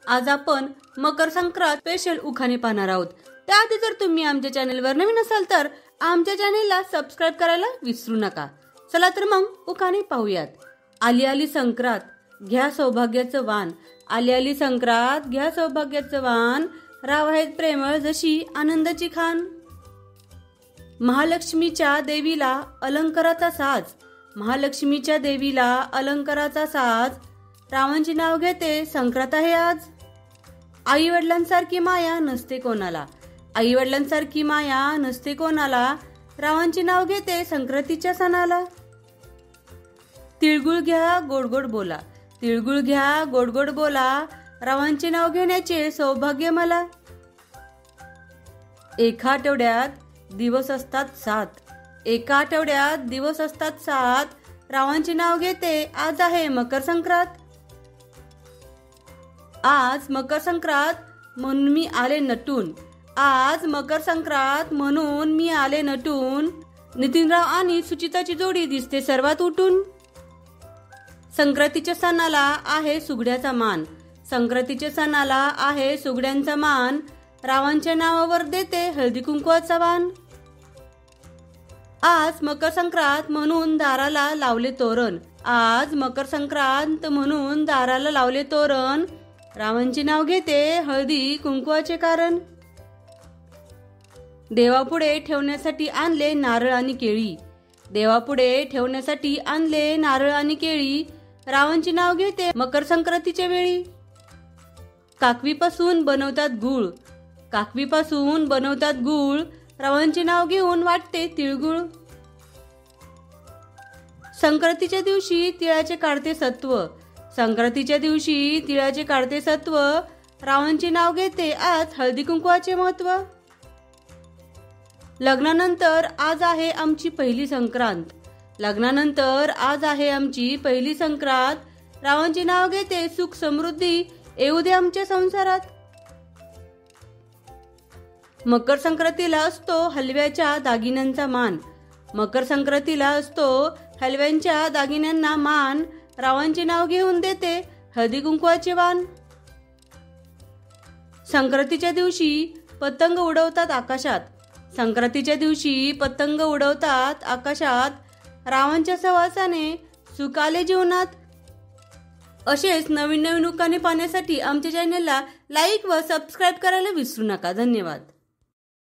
आज आपण मकर संक्रांत स्पेशल उखाणे पाहणार आहोत। त्याआधी जर तुम्ही आमच्या चॅनलवर नवीन असाल तर आमच्या चॅनलला सबस्क्राइब करायला विसरू नका। चला तर मग उखाणे पाहूयात। आली आली संक्रांत घ्या सौभाग्याचं वाण, आली आली संक्रांत घ्या सौभाग्याचं वाण, राव आहेत प्रेमळ जशी आनंदाची खान। महालक्ष्मीच्या देवीला अलंकाराचा साज, महालक्ष्मीच्या देवीला अलंकाराचा साज, रावांचे नाव घेते संक्रांत आहे आज। आई वडिलांसारखी माया नसते कोणाला, आई वडिलांसारखी माया नसते कोणाला, रावांचे नाव घेते संक्रांतीच्या सणाला। तिळगुळ घ्या गोड गोड बोला, तिळगुळ घ्या गोड गोड बोला, रावांचे नाव घेण्याचे सौभाग्य मला। एका आठवड्यात दिवस असतात 7, एका आठवड्यात दिवस असतात 7, रावांचे नाव घेते आज आहे मकर संक्रांत। आज मकर संक्रांत म्हणून मी आले नटून, आज मकर संक्रांत म्हणून मी आले नटून, नितीनराव आणि सुचिताची जोडी दिसते सर्वात उठून। संक्रांतीच्या सणाला आहे सुगड्याचा मान, संक्रांतीच्या सणाला आहे सुगड्यांचा मान, रावांच्या नावावर देते हळदी कुंकवाचा वाण। आज मकर संक्रांत म्हणून दाराला लावले तोरण, आज मकर संक्रांत म्हणून दाराला लावले तोरण, रावांचे नाव घेते हळदी कुंकवाचे कारण। देवापुढे ठेवण्यासाठी आणले नारळ आणि केळी, देवापुढे ठेवण्यासाठी आणले नारळ आणि केळी, रावांचे नाव घेते मकर संक्रांतीच्या वेळी। काकवीपासून बनवतात गूळ, काकवीपासून बनवतात गूळ, रावांचे नाव घेऊन वाटते तिळगुळ। संक्रांतीच्या दिवशी तिळाचे काढते सत्व, संक्रांतीच्या दिवशी तिळाचे काढते सत्व, रावांचे नाव घेते आज हळदी कुंकवाचे महत्व। लग्नानंतर आज आहे आमची पहिली संक्रांत, लग्नानंतर आज आहे आमची पहिली संक्रांत, रावांचे नाव घेते सुख समृद्धी येऊ दे आमच्या संसारात। मकर संक्रांतीला असतो हलव्याच्या दागिन्यांचा मान, मकर संक्रांतीला असतो हलव्यांच्या दागिन्यांना मान, रावांचे नाव घेऊन देते हळदी कुंकवाचे वाण। संक्रांतीच्या दिवशी पतंग उडवतात आकाशात, संक्रांतीच्या दिवशी पतंग उडवतात आकाशात, रावांच्या सहवासाने सुख आले जीवनात। असेच नवीन नवीन उखाणे पाहण्यासाठी आमच्या चॅनलला लाईक व सबस्क्राइब करायला विसरू नका। धन्यवाद।